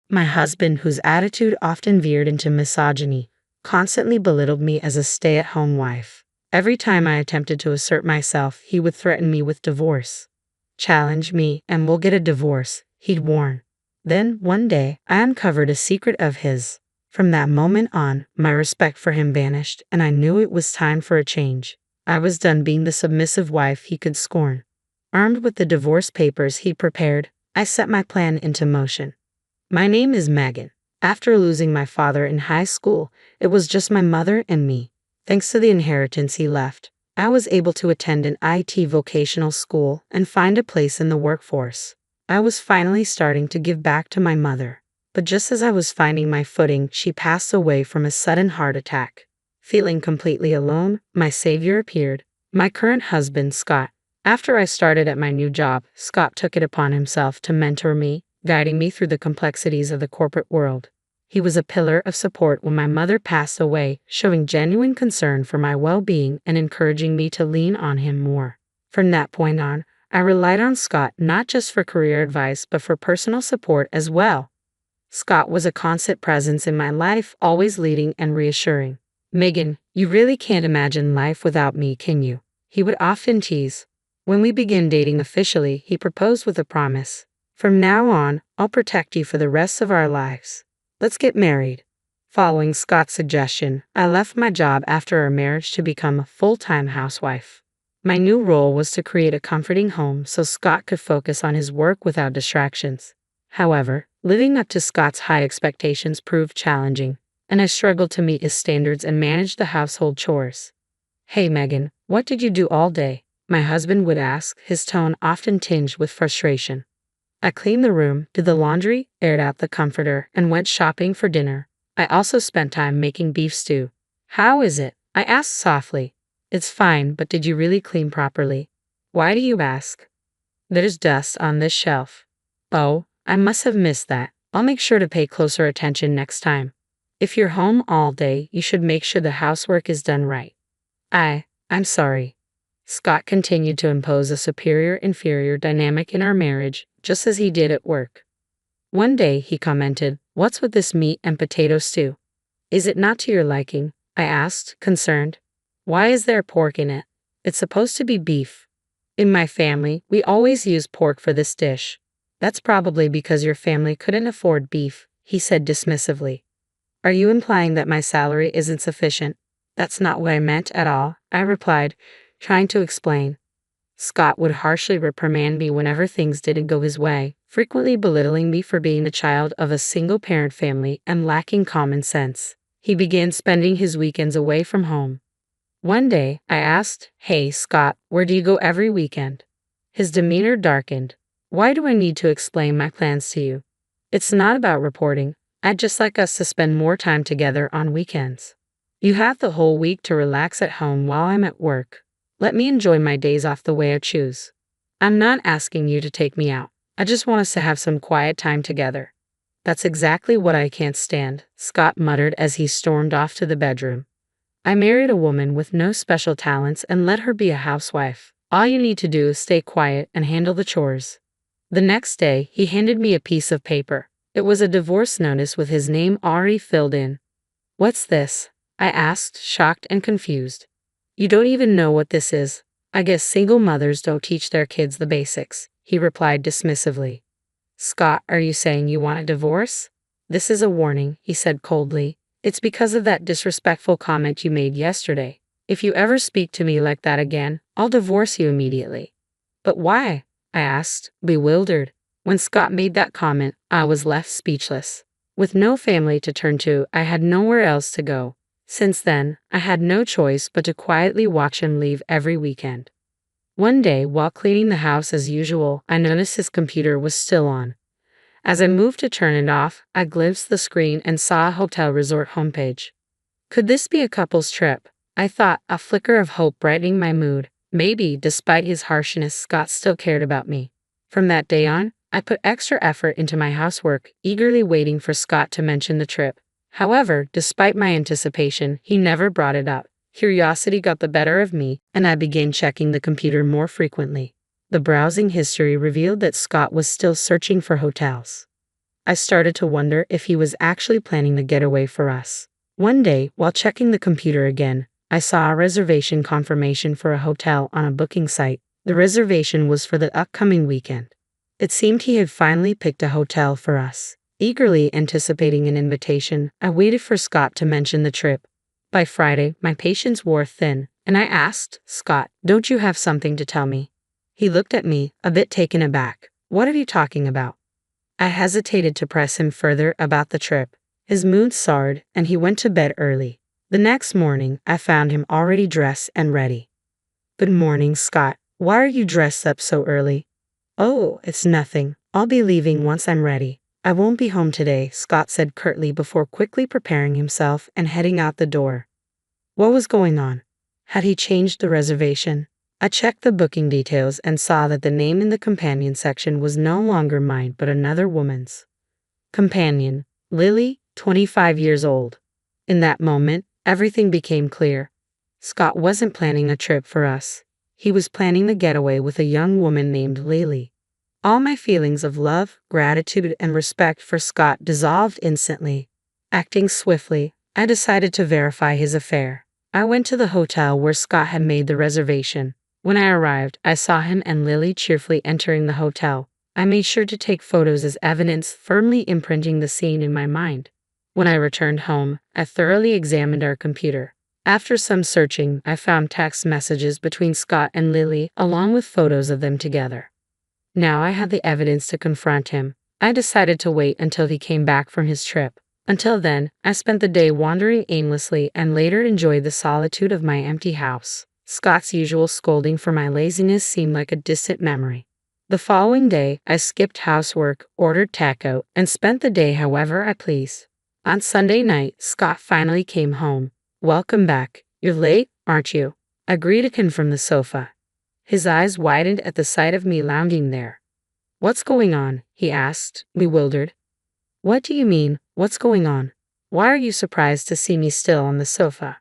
My husband, whose attitude often veered into misogyny, constantly belittled me as a stay-at-home wife. Every time I attempted to assert myself, he would threaten me with divorce. "Challenge me, and we'll get a divorce," he'd warn. Then, one day, I uncovered a secret of his. From that moment on, my respect for him vanished, and I knew it was time for a change. I was done being the submissive wife he could scorn. Armed with the divorce papers he'd prepared, I set my plan into motion. My name is Megan. After losing my father in high school, it was just my mother and me. Thanks to the inheritance he left, I was able to attend an IT vocational school and find a place in the workforce. I was finally starting to give back to my mother. But just as I was finding my footing, she passed away from a sudden heart attack. Feeling completely alone, my savior appeared, my current husband, Scott. After I started at my new job, Scott took it upon himself to mentor me, guiding me through the complexities of the corporate world. He was a pillar of support when my mother passed away, showing genuine concern for my well-being and encouraging me to lean on him more. From that point on, I relied on Scott not just for career advice but for personal support as well. Scott was a constant presence in my life, always leading and reassuring. "Megan, you really can't imagine life without me, can you?" he would often tease. When we began dating officially, he proposed with a promise. "From now on, I'll protect you for the rest of our lives. Let's get married." Following Scott's suggestion, I left my job after our marriage to become a full-time housewife. My new role was to create a comforting home so Scott could focus on his work without distractions. However, living up to Scott's high expectations proved challenging, and I struggled to meet his standards and manage the household chores. "Hey Megan, what did you do all day?" my husband would ask, his tone often tinged with frustration. "I cleaned the room, did the laundry, aired out the comforter, and went shopping for dinner. I also spent time making beef stew." "How is it?" I asked softly. "It's fine, but did you really clean properly?" "Why do you ask?" "There's dust on this shelf." "Oh, I must have missed that. I'll make sure to pay closer attention next time." "If you're home all day, you should make sure the housework is done right." I'm sorry." Scott continued to impose a superior-inferior dynamic in our marriage, just as he did at work. One day, he commented, "What's with this meat and potato stew? Is it not to your liking?" I asked, concerned. "Why is there pork in it? It's supposed to be beef." "In my family, we always use pork for this dish." "That's probably because your family couldn't afford beef," he said dismissively. "Are you implying that my salary isn't sufficient?" "That's not what I meant at all," I replied, trying to explain. Scott would harshly reprimand me whenever things didn't go his way, frequently belittling me for being the child of a single-parent family and lacking common sense. He began spending his weekends away from home. One day, I asked, "Hey, Scott, where do you go every weekend?" His demeanor darkened. "Why do I need to explain my plans to you? It's not about reporting. I'd just like us to spend more time together on weekends. You have the whole week to relax at home while I'm at work. Let me enjoy my days off the way I choose. I'm not asking you to take me out. I just want us to have some quiet time together." "That's exactly what I can't stand," Scott muttered as he stormed off to the bedroom. "I married a woman with no special talents and let her be a housewife. All you need to do is stay quiet and handle the chores." The next day, he handed me a piece of paper. It was a divorce notice with his name already filled in. "What's this?" I asked, shocked and confused. "You don't even know what this is. I guess single mothers don't teach their kids the basics," he replied dismissively. "Scott, are you saying you want a divorce?" "This is a warning," he said coldly. "It's because of that disrespectful comment you made yesterday. If you ever speak to me like that again, I'll divorce you immediately." "But why?" I asked, bewildered. When Scott made that comment, I was left speechless. With no family to turn to, I had nowhere else to go. Since then, I had no choice but to quietly watch him leave every weekend. One day, while cleaning the house as usual, I noticed his computer was still on. As I moved to turn it off, I glimpsed the screen and saw a hotel resort homepage. Could this be a couple's trip? I thought, a flicker of hope brightening my mood. Maybe, despite his harshness, Scott still cared about me. From that day on, I put extra effort into my housework, eagerly waiting for Scott to mention the trip. However, despite my anticipation, he never brought it up. Curiosity got the better of me, and I began checking the computer more frequently. The browsing history revealed that Scott was still searching for hotels. I started to wonder if he was actually planning the getaway for us. One day, while checking the computer again, I saw a reservation confirmation for a hotel on a booking site. The reservation was for the upcoming weekend. It seemed he had finally picked a hotel for us. Eagerly anticipating an invitation, I waited for Scott to mention the trip. By Friday, my patience wore thin, and I asked, "Scott, don't you have something to tell me?" He looked at me, a bit taken aback. "What are you talking about?" I hesitated to press him further about the trip. His mood soured, and he went to bed early. The next morning, I found him already dressed and ready. "Good morning, Scott. Why are you dressed up so early?" "Oh, it's nothing. I'll be leaving once I'm ready. I won't be home today," Scott said curtly before quickly preparing himself and heading out the door. What was going on? Had he changed the reservation? I checked the booking details and saw that the name in the companion section was no longer mine but another woman's. Companion, Lily, 25 years old. In that moment, everything became clear. Scott wasn't planning a trip for us. He was planning the getaway with a young woman named Lily. All my feelings of love, gratitude, and respect for Scott dissolved instantly. Acting swiftly, I decided to verify his affair. I went to the hotel where Scott had made the reservation. When I arrived, I saw him and Lily cheerfully entering the hotel. I made sure to take photos as evidence, firmly imprinting the scene in my mind. When I returned home, I thoroughly examined our computer. After some searching, I found text messages between Scott and Lily, along with photos of them together. Now I had the evidence to confront him. I decided to wait until he came back from his trip. Until then, I spent the day wandering aimlessly and later enjoyed the solitude of my empty house. Scott's usual scolding for my laziness seemed like a distant memory. The following day, I skipped housework, ordered takeout, and spent the day however I pleased. On Sunday night, Scott finally came home. "Welcome back. You're late, aren't you?" I greeted him from the sofa. His eyes widened at the sight of me lounging there. "What's going on?" he asked, bewildered. "What do you mean, what's going on? Why are you surprised to see me still on the sofa?"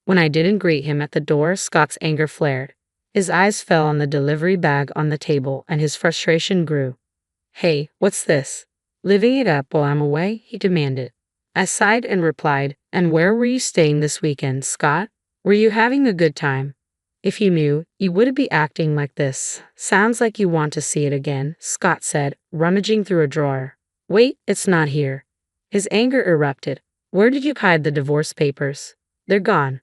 When I didn't greet him at the door, Scott's anger flared. His eyes fell on the delivery bag on the table, and his frustration grew. "Hey, what's this? Living it up while I'm away?" he demanded. I sighed and replied, "And where were you staying this weekend, Scott? Were you having a good time? If you knew, you wouldn't be acting like this. Sounds like you want to see it again," Scott said, rummaging through a drawer. "Wait, it's not here." His anger erupted. "Where did you hide the divorce papers?" "They're gone."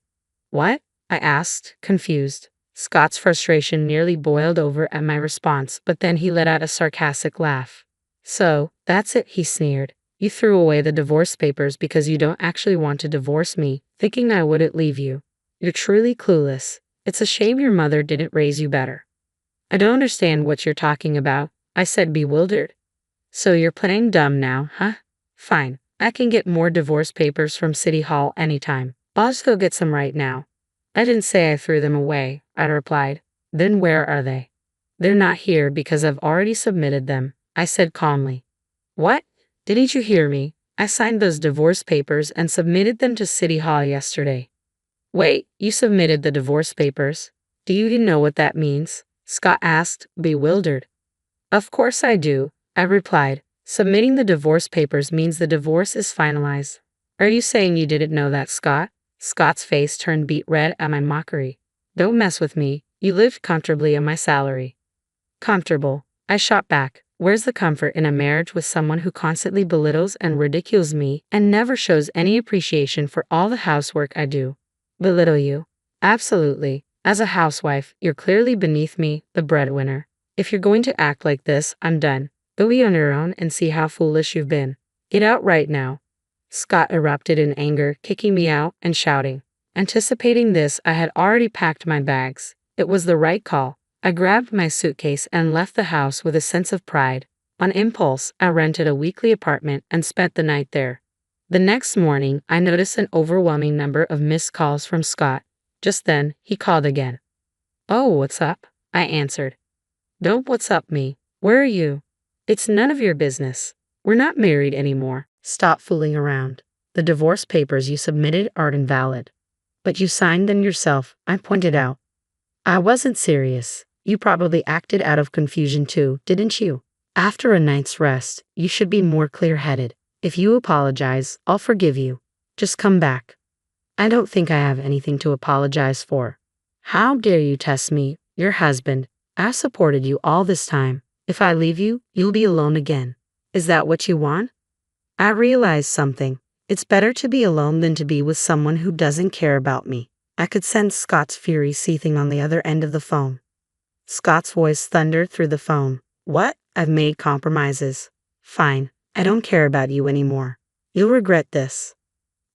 "What?" I asked, confused. Scott's frustration nearly boiled over at my response, but then he let out a sarcastic laugh. "So, that's it," he sneered. "You threw away the divorce papers because you don't actually want to divorce me, thinking I wouldn't leave you. You're truly clueless. It's a shame your mother didn't raise you better." "I don't understand what you're talking about," I said, bewildered. "So you're playing dumb now, huh? Fine, I can get more divorce papers from City Hall anytime. I'll just go get some right now." "I didn't say I threw them away," I replied. "Then where are they?" "They're not here because I've already submitted them," I said calmly. "What? Didn't you hear me? I signed those divorce papers and submitted them to City Hall yesterday." "Wait, you submitted the divorce papers? Do you even know what that means?" Scott asked, bewildered. "Of course I do," I replied. "Submitting the divorce papers means the divorce is finalized." "Are you saying you didn't know that, Scott?" Scott's face turned beet red at my mockery. "Don't mess with me. You lived comfortably on my salary." "Comfortable?" I shot back. "Where's the comfort in a marriage with someone who constantly belittles and ridicules me and never shows any appreciation for all the housework I do?" "Belittle you?" "Absolutely. As a housewife, you're clearly beneath me, the breadwinner. If you're going to act like this, I'm done. Go be on your own and see how foolish you've been. Get out right now." Scott erupted in anger, kicking me out and shouting. Anticipating this, I had already packed my bags. It was the right call. I grabbed my suitcase and left the house with a sense of pride. On impulse, I rented a weekly apartment and spent the night there. The next morning, I noticed an overwhelming number of missed calls from Scott. Just then, he called again. "Oh, what's up?" I answered. "Don't what's up me. Where are you?" "It's none of your business. We're not married anymore. Stop fooling around. The divorce papers you submitted aren't invalid." "But you signed them yourself," I pointed out. "I wasn't serious. You probably acted out of confusion too, didn't you?" After a night's rest, you should be more clear-headed. If you apologize, I'll forgive you. Just come back. I don't think I have anything to apologize for. How dare you test me, your husband? I supported you all this time. If I leave you, you'll be alone again. Is that what you want? I realized something. It's better to be alone than to be with someone who doesn't care about me. I could sense Scott's fury seething on the other end of the phone. Scott's voice thundered through the phone. What? I've made compromises. Fine. I don't care about you anymore. You'll regret this.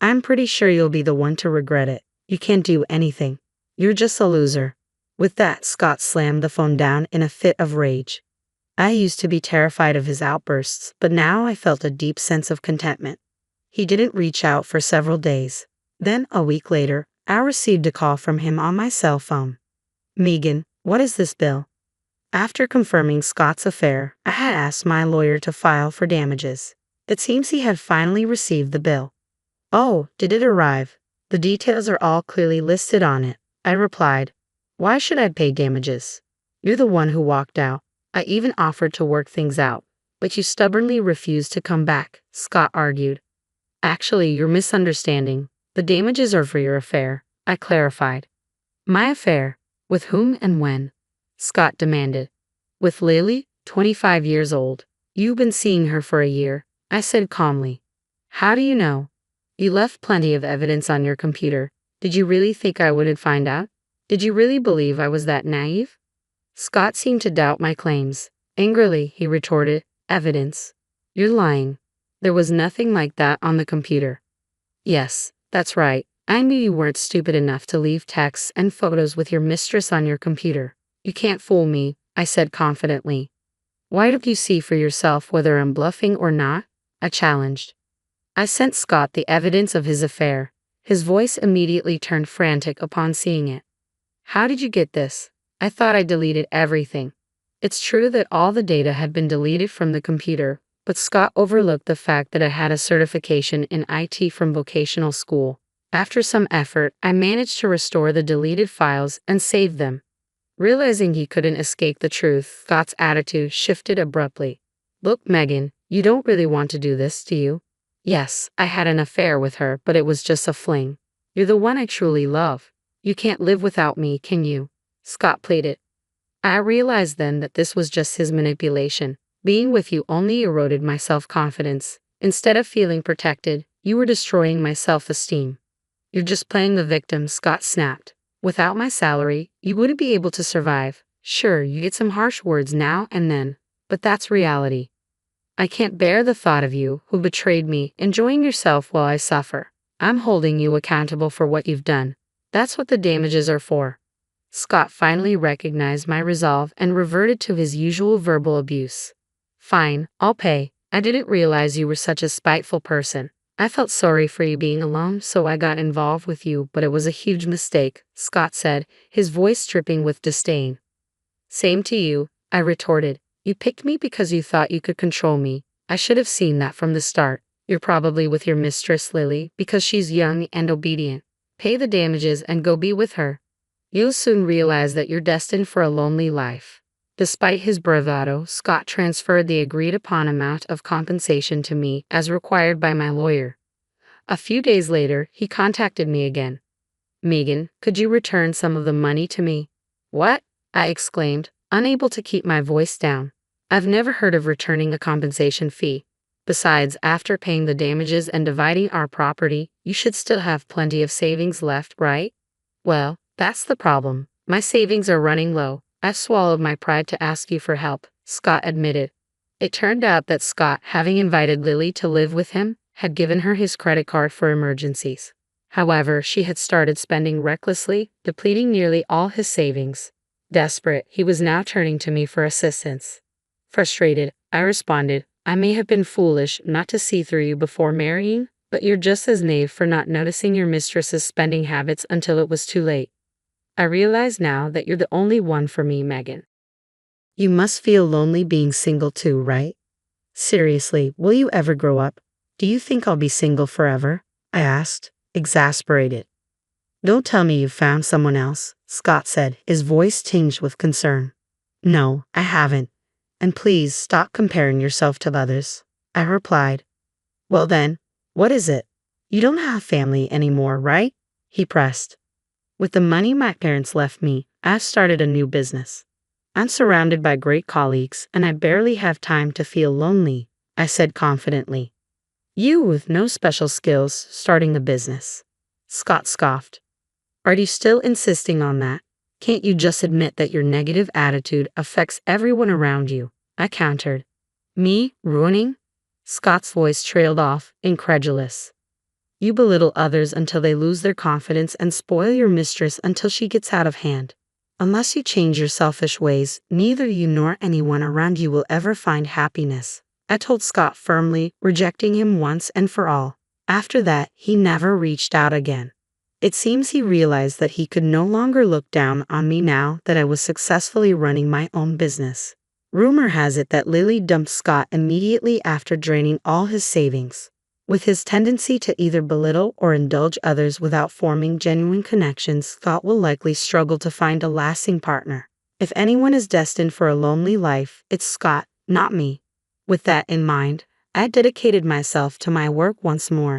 I'm pretty sure you'll be the one to regret it. You can't do anything. You're just a loser. With that, Scott slammed the phone down in a fit of rage. I used to be terrified of his outbursts, but now I felt a deep sense of contentment. He didn't reach out for several days. Then, a week later, I received a call from him on my cell phone. Megan, what is this bill? After confirming Scott's affair, I had asked my lawyer to file for damages. It seems he had finally received the bill. Oh, did it arrive? The details are all clearly listed on it, I replied. Why should I pay damages? You're the one who walked out. I even offered to work things out, but you stubbornly refused to come back, Scott argued. Actually, you're misunderstanding. The damages are for your affair, I clarified. My affair? With whom and when? Scott demanded. With Lily, 25 years old. You've been seeing her for a year, I said calmly. How do you know? You left plenty of evidence on your computer. Did you really think I wouldn't find out? Did you really believe I was that naive? Scott seemed to doubt my claims. Angrily, he retorted, Evidence? You're lying. There was nothing like that on the computer. Yes, that's right. I knew you weren't stupid enough to leave texts and photos with your mistress on your computer. You can't fool me, I said confidently. Why don't you see for yourself whether I'm bluffing or not? I challenged. I sent Scott the evidence of his affair. His voice immediately turned frantic upon seeing it. How did you get this? I thought I deleted everything. It's true that all the data had been deleted from the computer, but Scott overlooked the fact that I had a certification in IT from vocational school. After some effort, I managed to restore the deleted files and save them. Realizing he couldn't escape the truth, Scott's attitude shifted abruptly. Look, Megan, you don't really want to do this, do you? Yes, I had an affair with her, but it was just a fling. You're the one I truly love. You can't live without me, can you? Scott pleaded. I realized then that this was just his manipulation. Being with you only eroded my self-confidence. Instead of feeling protected, you were destroying my self-esteem. You're just playing the victim, Scott snapped. Without my salary, you wouldn't be able to survive. Sure, you get some harsh words now and then, but that's reality. I can't bear the thought of you, who betrayed me, enjoying yourself while I suffer. I'm holding you accountable for what you've done. That's what the damages are for. Scott finally recognized my resolve and reverted to his usual verbal abuse. Fine, I'll pay. I didn't realize you were such a spiteful person. I felt sorry for you being alone, so I got involved with you, but it was a huge mistake, Scott said, his voice dripping with disdain. Same to you, I retorted. You picked me because you thought you could control me. I should have seen that from the start. You're probably with your mistress, Lily, because she's young and obedient. Pay the damages and go be with her. You'll soon realize that you're destined for a lonely life. Despite his bravado, Scott transferred the agreed-upon amount of compensation to me as required by my lawyer. A few days later, he contacted me again. Megan, could you return some of the money to me? What? I exclaimed, unable to keep my voice down. I've never heard of returning a compensation fee. Besides, after paying the damages and dividing our property, you should still have plenty of savings left, right? Well, that's the problem. My savings are running low. I swallowed my pride to ask you for help, Scott admitted. It turned out that Scott, having invited Lily to live with him, had given her his credit card for emergencies. However, she had started spending recklessly, depleting nearly all his savings. Desperate, he was now turning to me for assistance. Frustrated, I responded, I may have been foolish not to see through you before marrying, but you're just as naive for not noticing your mistress's spending habits until it was too late. I realize now that you're the only one for me, Megan. You must feel lonely being single too, right? Seriously, will you ever grow up? Do you think I'll be single forever? I asked, exasperated. Don't tell me you've found someone else, Scott said, his voice tinged with concern. No, I haven't. And please stop comparing yourself to others. I replied. Well then, what is it? You don't have family anymore, right? He pressed. With the money my parents left me, I started a new business. I'm surrounded by great colleagues, and I barely have time to feel lonely, I said confidently. You with no special skills starting a business. Scott scoffed. Are you still insisting on that? Can't you just admit that your negative attitude affects everyone around you? I countered. Me ruining? Scott's voice trailed off, incredulous. You belittle others until they lose their confidence and spoil your mistress until she gets out of hand. Unless you change your selfish ways, neither you nor anyone around you will ever find happiness, I told Scott firmly, rejecting him once and for all. After that, he never reached out again. It seems he realized that he could no longer look down on me now that I was successfully running my own business. Rumor has it that Lily dumped Scott immediately after draining all his savings. With his tendency to either belittle or indulge others without forming genuine connections, Scott will likely struggle to find a lasting partner. If anyone is destined for a lonely life, it's Scott, not me. With that in mind, I dedicated myself to my work once more.